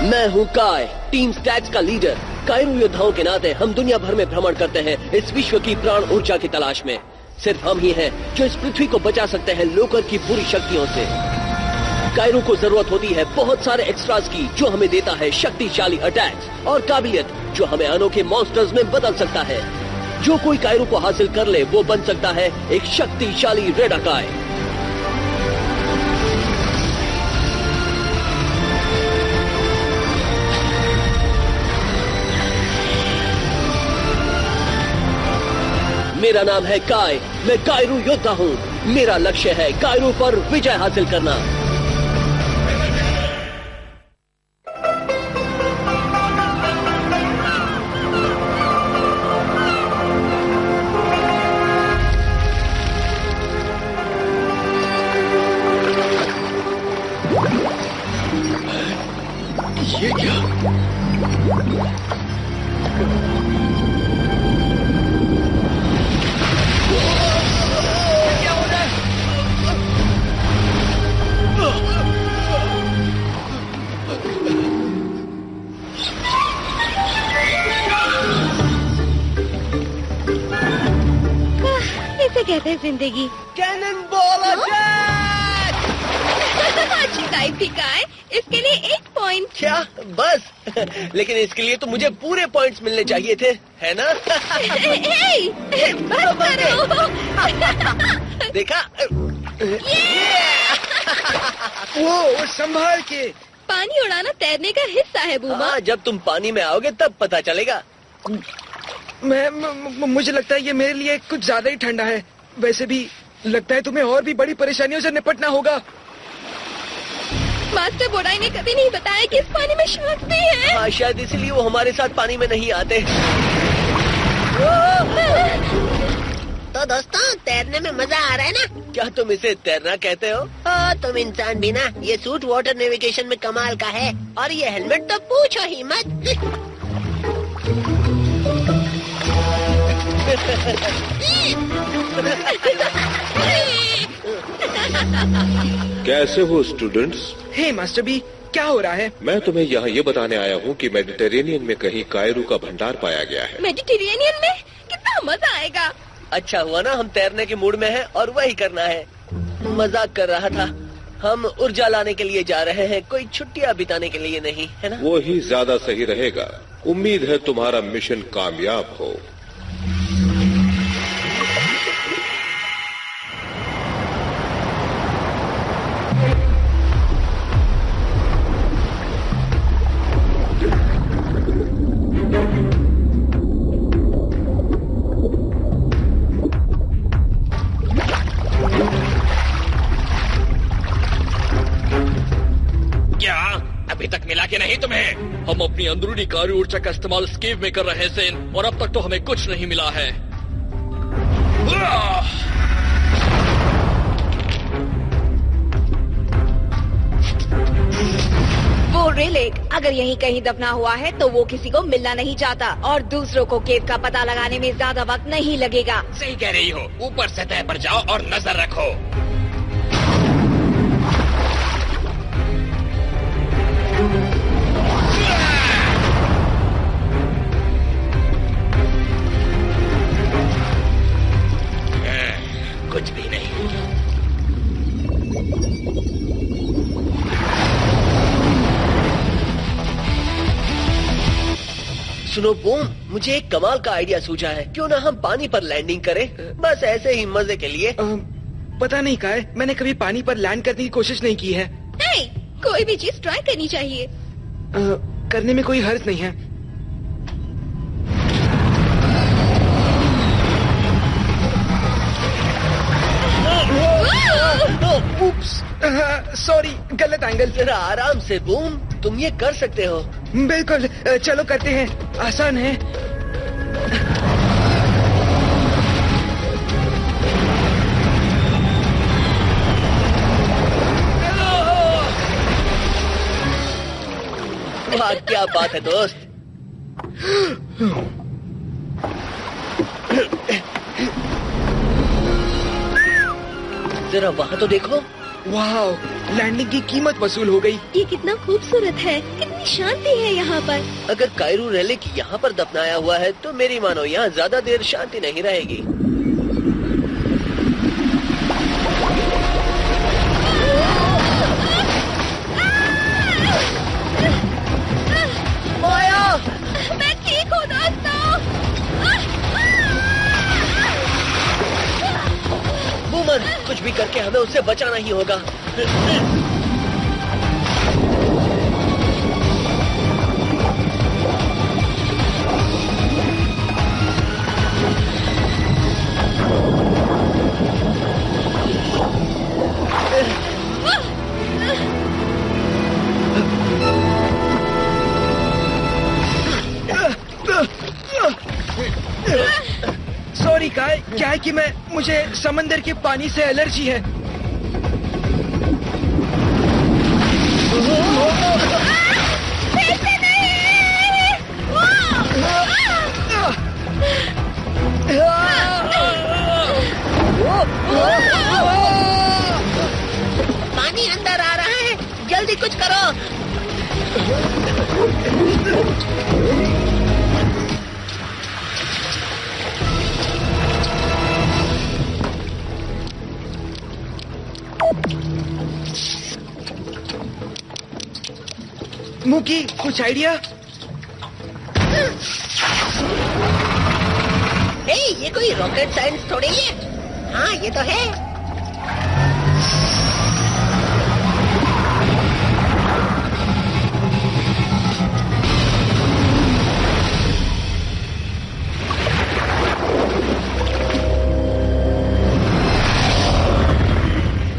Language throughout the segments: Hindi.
मैं हूँ काय, टीम स्टैग्स का लीडर। कायरू योद्धाओं के नाते हम दुनिया भर में भ्रमण करते हैं इस विश्व की प्राण ऊर्जा की तलाश में। सिर्फ हम ही हैं जो इस पृथ्वी को बचा सकते हैं लोकर की बुरी शक्तियों से। कायरू को जरूरत होती है बहुत सारे एक्स्ट्रास की, जो हमें देता है शक्तिशाली अटैक्स और काबिलियत जो हमें अनोखे मॉन्स्टर्स में बदल सकता है। जो कोई कायरू को हासिल कर ले वो बन सकता है एक शक्तिशाली रेडाकाय। मेरा नाम है काय, मैं कायरू योद्धा हूँ। मेरा लक्ष्य है कायरू पर विजय हासिल करना। ये क्या? इसे कहते हैं जिंदगी। Cannon ball attack! अच्छी टाइप थी काय, इसके लिए 1 पॉइंट। क्या बस? लेकिन इसके लिए तो मुझे पूरे पॉइंट्स मिलने चाहिए थे, है ना? बस करो। देखा? वो संभाल के। पानी उड़ाना तैरने का हिस्सा है बूमा। हाँ, जब तुम पानी में आओगे तब पता चलेगा। मुझे लगता है ये मेरे लिए कुछ ज्यादा ही ठंडा है। वैसे भी लगता है तुम्हें और भी बड़ी परेशानियों से निपटना होगा। मास्टर बोडाई ने कभी नहीं बताया कि इस पानी में श्वास भी है। हाँ, शायद इसलिए वो हमारे साथ पानी में नहीं आते। तो दोस्तों, तैरने में मजा आ रहा है ना? क्या तुम इसे तैरना कहते हो? तुम इंसान भी ना। ये सूट वाटर नेविगेशन में कमाल का है और ये हेलमेट तो पूछो ही मत। कैसे हो स्टूडेंट्स? हे मास्टर बी, क्या हो रहा है? मैं तुम्हें यहाँ ये बताने आया हूँ कि मेडिटेरेनियन में कहीं कायरू का भंडार पाया गया है। मेडिटेरेनियन में? कितना मजा आएगा। अच्छा हुआ ना हम तैरने के मूड में हैं और वही करना है। मजाक कर रहा था। हम ऊर्जा लाने के लिए जा रहे हैं, कोई छुट्टियाँ बिताने के लिए नहीं, है ना? वो ही ज्यादा सही रहेगा। उम्मीद है तुम्हारा मिशन कामयाब हो। अभी तक मिला कि नहीं तुम्हें? हम अपनी अंदरूनी कार्य ऊर्जा का इस्तेमाल इस केव में कर रहे हैं सेन, और अब तक तो हमें कुछ नहीं मिला है। वो रिलेक अगर यहीं कहीं दफना हुआ है तो वो किसी को मिलना नहीं चाहता और दूसरों को केव का पता लगाने में ज्यादा वक्त नहीं लगेगा। सही कह रही हो। ऊपर सतह पर जाओ और नजर रखो। कुछ भी नहीं। सुनो बूम, मुझे एक कमाल का आइडिया सूझा है। क्यों ना हम पानी पर लैंडिंग करें, बस ऐसे ही मजे के लिए। पता नहीं काय, मैंने कभी पानी पर लैंड करने की कोशिश नहीं की है। कोई भी चीज ट्राई करनी चाहिए। करने में कोई हर्ज नहीं है। सॉरी, गलत एंगल। जरा आराम से बूम, तुम ये कर सकते हो। बिल्कुल, चलो करते हैं, आसान है। वाह, क्या बात है दोस्त। जरा वहाँ तो देखो, वाह, लैंडिंग की कीमत वसूल हो गई। ये कितना खूबसूरत है, कितनी शांति है यहाँ पर। अगर कायरू रेलिक यहाँ पर दफनाया हुआ है तो मेरी मानो यहाँ ज्यादा देर शांति नहीं रहेगी। माया, मैं ठीक हूँ दोस्तों। बूमर, कुछ भी करके हमें उससे बचाना ही होगा। सॉरी काय, क्या है कि मुझे समंदर के पानी से एलर्जी है। पानी अंदर आ रहा है, जल्दी कुछ करो। मुकी, कुछ आइडिया? ये कोई रॉकेट साइंस थोड़ी है। हाँ, ये तो है।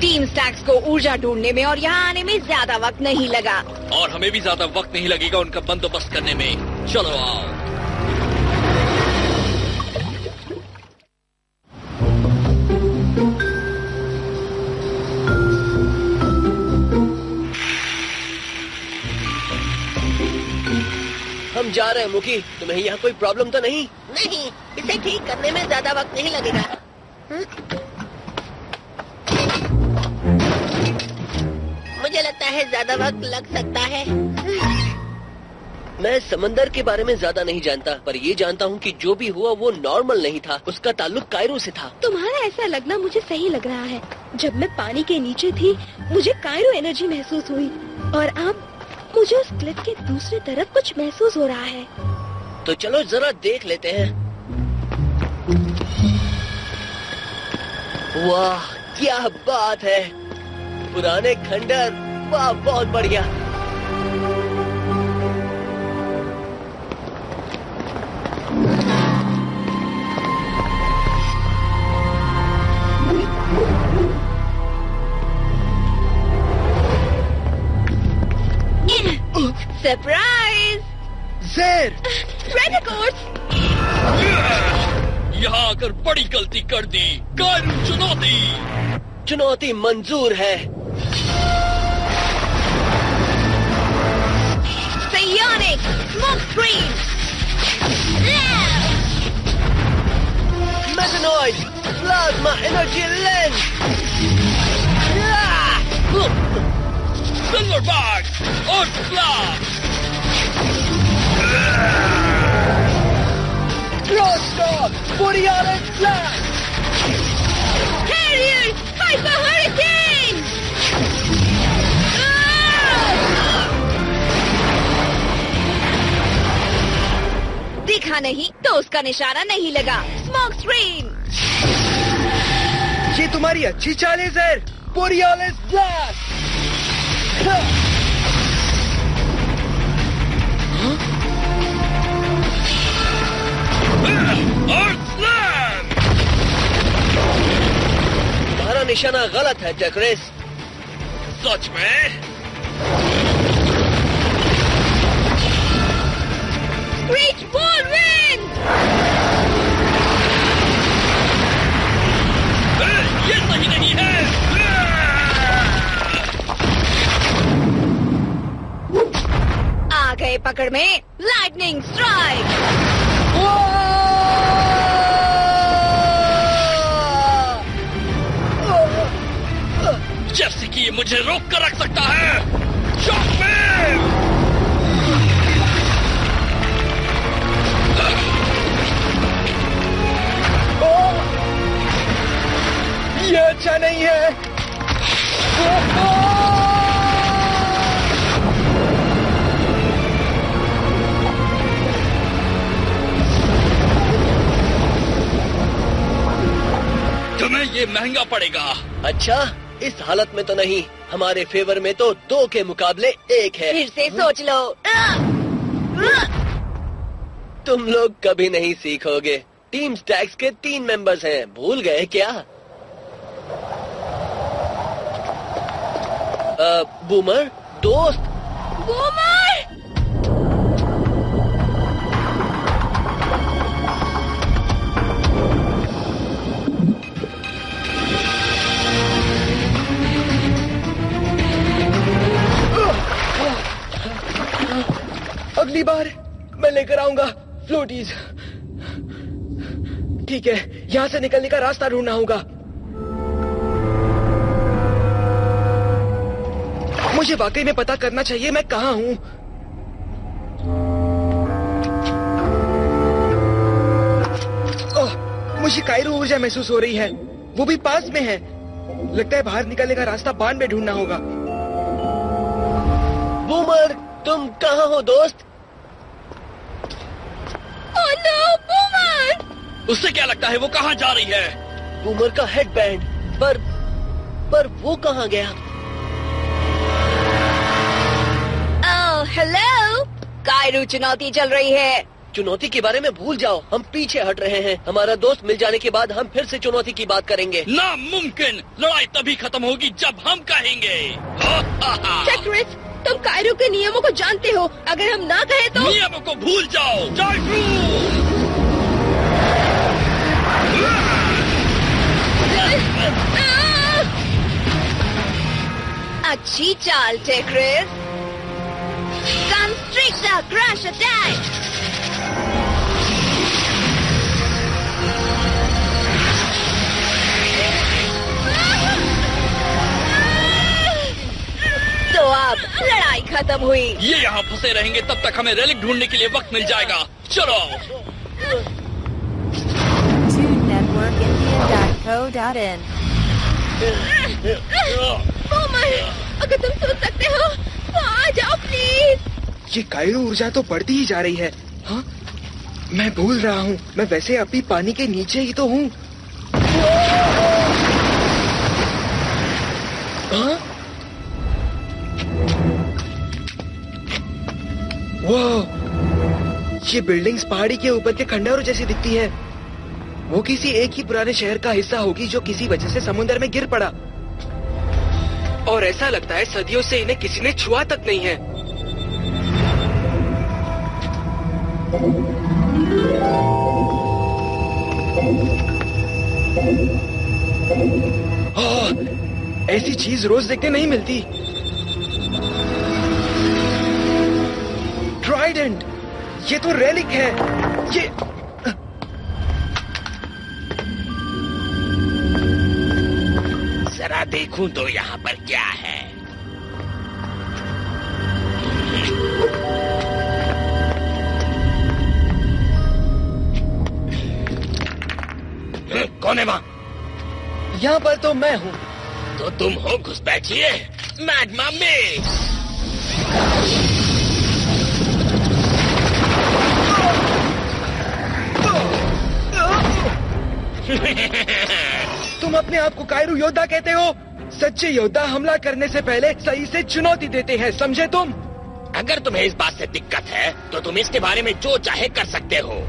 टीम स्टैक्स को ऊर्जा ढूंढने में और यहाँ आने में ज्यादा वक्त नहीं लगा। और हमें भी ज्यादा वक्त नहीं लगेगा उनका बंदोबस्त करने में। चलो आओ। हम जा रहे हैं मुकी, तुम्हें यहाँ कोई प्रॉब्लम तो नहीं? नहीं, इसे ठीक करने में ज्यादा वक्त नहीं लगेगा। मुझे लगता है ज्यादा वक्त लग सकता है। मैं समंदर के बारे में ज्यादा नहीं जानता, पर ये जानता हूँ कि जो भी हुआ वो नॉर्मल नहीं था। उसका ताल्लुक कायरो से था। तुम्हारा ऐसा लगना मुझे सही लग रहा है। जब मैं पानी के नीचे थी मुझे कायरो एनर्जी महसूस हुई, और अब मुझे उस क्लिफ के दूसरी तरफ कुछ महसूस हो रहा है। तो चलो जरा देख लेते हैं। वाह, क्या बात है! पुराने खंडर, वाह बहुत बढ़िया। सरप्राइज! ज़ेर! प्रेडिकोट्स! यहाँ आकर बड़ी गलती कर दी। कायरू चुनौती! चुनौती मंजूर है। Psionic smoke screen! Mechanoid plasma energy lens! Silverback और Blast! Crosstalk Borealis Blast! Carrier Hyper Hurricane! दिखा नहीं तो उसका निशाना नहीं लगा। Smoke screen! ये तुम्हारी अच्छी चाल है ज़ेर। Borealis blast! तुम्हारा निशाना गलत है टेक्रेस। सच में? Screech Whirlwind! ये सही नहीं है। आ गए पकड़ में। Lightning strike! जैसे कि ये मुझे रोक कर रख सकता है। शॉकवेव! ये अच्छा नहीं है। तुम्हें ये महंगा पड़ेगा। अच्छा, इस हालत में तो नहीं। हमारे फेवर में तो 2 के मुकाबले 1 है। फिर से सोच लो। तुम लोग कभी नहीं सीखोगे। टीम स्टैक्स के 3 मेंबर्स हैं, भूल गए क्या? बूमर, दोस्त। बूमर! अगली बार मैं लेकर आऊंगा फ्लोटीज। ठीक है, यहाँ से निकलने का रास्ता ढूंढना होगा। मुझे वाकई में पता करना चाहिए मैं कहाँ हूँ। ओह, मुझे कायरो ऊर्जा महसूस हो रही है, वो भी पास में है। लगता है बाहर निकलने का रास्ता बांध में ढूंढना होगा। बूमर, तुम कहाँ हो दोस्त? Oh no, boomer! उससे क्या लगता है वो कहाँ जा रही है? बूमर का हेडबैंड, पर वो कहाँ गया? ओह हेलो, कायरू चुनौती चल रही है। चुनौती के बारे में भूल जाओ, हम पीछे हट रहे हैं। हमारा दोस्त मिल जाने के बाद हम फिर से चुनौती की बात करेंगे। नामुमकिन! लड़ाई तभी खत्म होगी जब हम कहेंगे। सेक्रेट, तुम कायरो के नियमों को जानते हो। अगर हम ना कहे तो नियमों को भूल जाओ। टाइफून! अच्छी चाल टेक्रिस। Constrictor crash attack. तो अब लड़ाई खत्म हुई। ये यहाँ फंसे रहेंगे तब तक हमें रेलिक ढूंढने के लिए वक्त मिल जाएगा। चलो। TuneNetworkIndia.co.in बूमर, अगर तुम सुन सकते हो तो आ जाओ प्लीज। ये कायरो ऊर्जा तो बढ़ती ही जा रही है। हाँ, मैं भूल रहा हूँ, मैं वैसे अभी पानी के नीचे ही तो हूँ। हाँ? वाह, ये बिल्डिंग्स पहाड़ी के ऊपर के खंडहरों जैसी दिखती है। वो किसी एक ही पुराने शहर का हिस्सा होगी जो किसी वजह से समुद्र में गिर पड़ा। और ऐसा लगता है सदियों से इन्हें किसी ने छुआ तक नहीं है। ऐसी चीज रोज देखने नहीं मिलती। ट्राइडेंट, ये तो रेलिक है। ये जरा देखूं तो यहाँ पर क्या है। कौन है वहाँ? यहाँ पर तो मैं हूँ। तो तुम हो घुसपैठिए मैग्मा में। तुम अपने आप को कायरू योद्धा कहते हो? सच्चे योद्धा हमला करने से पहले सही से चुनौती देते हैं, समझे तुम? अगर तुम्हें इस बात से दिक्कत है तो तुम इसके बारे में जो चाहे कर सकते हो।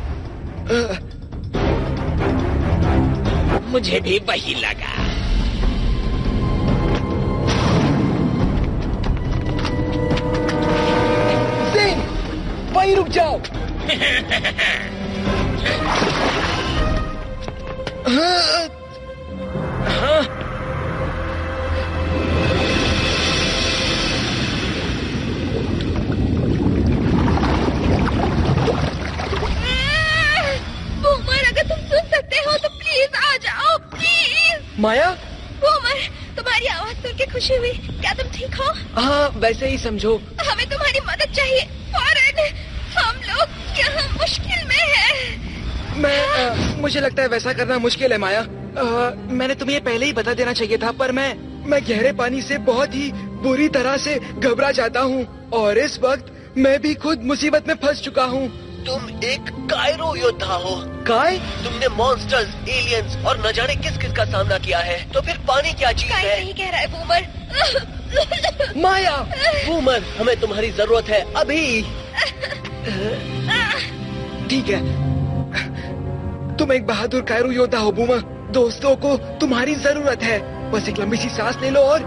मुझे भी वही लगा। ज़ेन, वहीं रुक जाओ। हाँ। बूमर, अगर तुम सुन सकते हो तो प्लीज आ जाओ, प्लीज। माया, बूमर, तुम्हारी आवाज सुन के खुशी हुई। क्या तुम ठीक हो? हाँ, वैसे ही समझो। हमें तुम्हारी मदद चाहिए फौरन। हम लोग यहाँ मुश्किल में हैं। मुझे लगता है वैसा करना मुश्किल है माया। मैंने तुम्हें पहले ही बता देना चाहिए था, पर मैं गहरे पानी से बहुत ही बुरी तरह से घबरा जाता हूँ और इस वक्त मैं भी खुद मुसीबत में फंस चुका हूँ। तुम एक कायरो योद्धा हो। काय? तुमने मॉन्स्टर्स, एलियंस और न जाने किस किस का सामना किया है, तो फिर पानी क्या चीज काय है? नहीं कह रहा है बूमर। माया, बूमर, हमें तुम्हारी जरूरत है अभी। ठीक है, तुम एक बहादुर कायरो योद्धा हो बूमर। दोस्तों को तुम्हारी जरूरत है। बस एक लंबी सी सांस ले लो और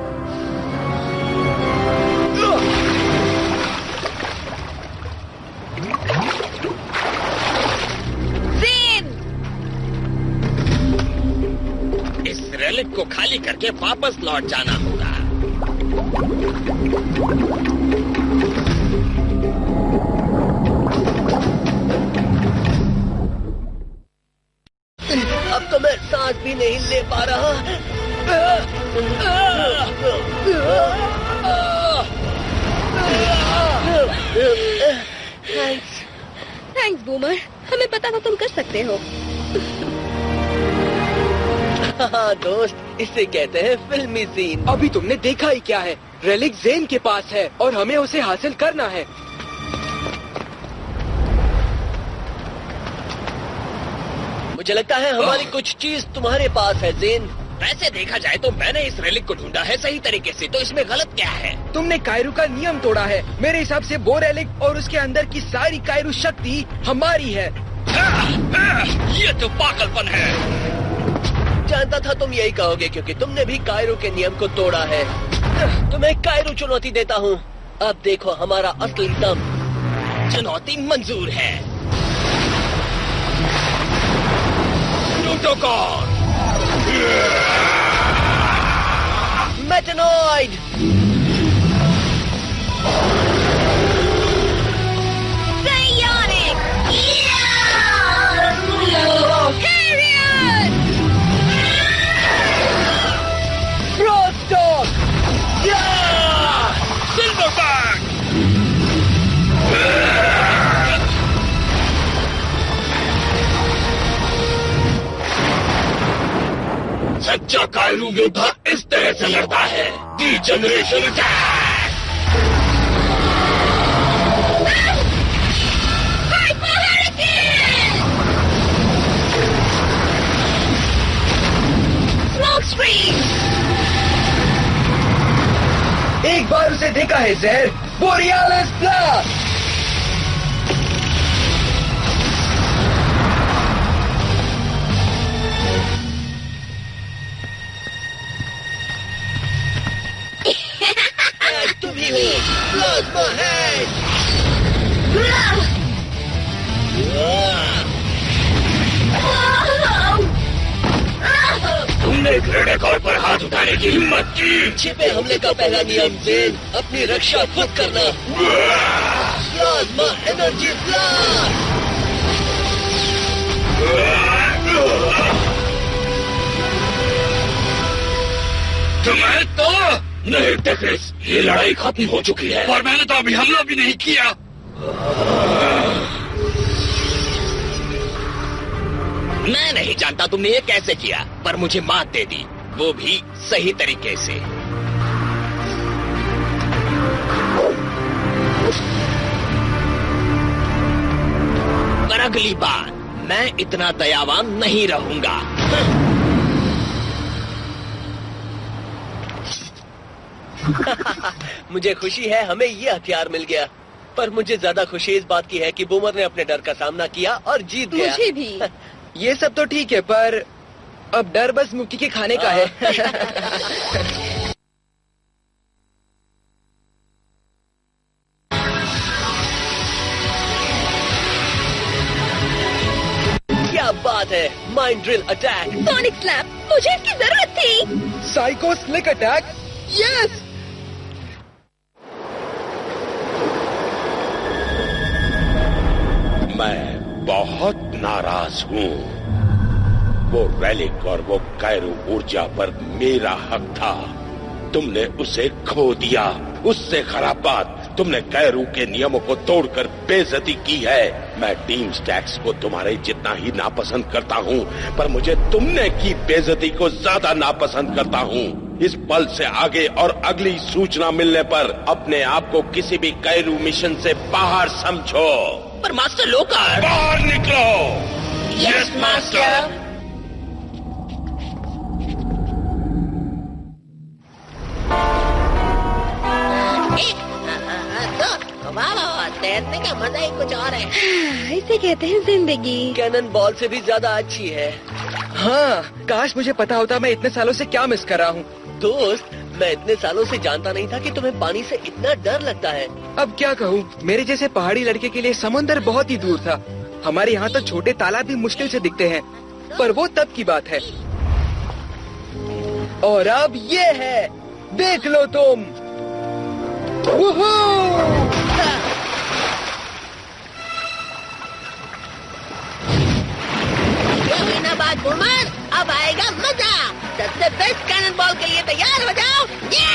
इस रेलिक को खाली करके वापस लौट जाना होगा। अब तो मैं सांस भी नहीं ले पा रहा। थैंक्स बूमर, हमें पता था तुम कर सकते हो। हाँ दोस्त, इसे कहते हैं फिल्मी सीन। अभी तुमने देखा ही क्या है? रेलिक ज़ेन के पास है और हमें उसे हासिल करना है। मुझे लगता है हमारी कुछ चीज तुम्हारे पास है ज़ेन। वैसे देखा जाए तो मैंने इस रेलिक को ढूंढा है सही तरीके से, तो इसमें गलत क्या है? तुमने कायरू का नियम तोड़ा है। मेरे हिसाब से वो रेलिक और उसके अंदर की सारी कायरू शक्ति हमारी है। ये तो पागलपन है। जानता था तुम यही कहोगे, क्योंकि तुमने भी कायरो के नियम को तोड़ा है। तुम्हें कायरो चुनौती देता हूँ। अब देखो हमारा असली दम। चुनौती मंजूर है। प्लूटोकॉन, मेटानॉइड, Psionic! Harriet! फ्रॉस्टॉक, सिल्वरबैक, सच्चा कायरू योद्धा इस तरह से लड़ता है। D generation attack. Smoke screen! एक बार उसे देखा है जहर। Borealis blast. तुम ही हो प्लाज्मा हैंड। तुमने ग्रेडेकॉर पर हाथ उठाने की हिम्मत की। छिपे हमले का पहला नियम ज़ेन, अपनी रक्षा खुद करना। Plasma energy blast. तुम्हें तो नहीं टेक्रिस, ये लड़ाई खत्म हो चुकी है और मैंने तो अभी हमला भी नहीं किया। मैं नहीं जानता तुमने ये कैसे किया, पर मुझे मात दे दी, वो भी सही तरीके से। पर अगली बार मैं इतना दयावान नहीं रहूंगा। मुझे खुशी है हमें ये हथियार मिल गया, पर मुझे ज्यादा खुशी इस बात की है कि बूमर ने अपने डर का सामना किया और जीत गया। मुझे भी। ये सब तो ठीक है, पर अब डर बस मुक्की के खाने का है। क्या बात है, mind drill attack. Sonic slap, मुझे इसकी जरूरत थी। Psycho slick attack. यस। मैं बहुत नाराज हूँ। वो रेलिक और वो कायरो ऊर्जा पर मेरा हक था। तुमने उसे खो दिया। उससे खराब बात, तुमने कैरू के नियमों को तोड़कर बेइज्जती की है। मैं टीम स्टैक्स को तुम्हारे जितना ही नापसंद करता हूँ, पर मुझे तुमने की बेइज्जती को ज्यादा नापसंद करता हूँ। इस पल से आगे और अगली सूचना मिलने पर अपने आप को किसी भी कैरू मिशन से बाहर समझो। पर मास्टर लोकर, बाहर निकलो। Yes master. वाह वाह, तैरने का मजा ही कुछ और है। इसे कहते हैं जिंदगी। कैनन बॉल से भी ज्यादा अच्छी है। हाँ, काश मुझे पता होता मैं इतने सालों से क्या मिस कर रहा हूँ। दोस्त, मैं इतने सालों से जानता नहीं था कि तुम्हें पानी से इतना डर लगता है। अब क्या कहूँ, मेरे जैसे पहाड़ी लड़के के लिए समुंदर बहुत ही दूर था। हमारे यहाँ तो छोटे तालाब भी मुश्किल से दिखते हैं, पर वो तब की बात है। और अब ये है, देख लो तुम। ये हुई ना बात बूमर, अब आएगा मजा। सबसे बेस्ट कैनन बॉल के लिए तैयार हो जाओ। ये!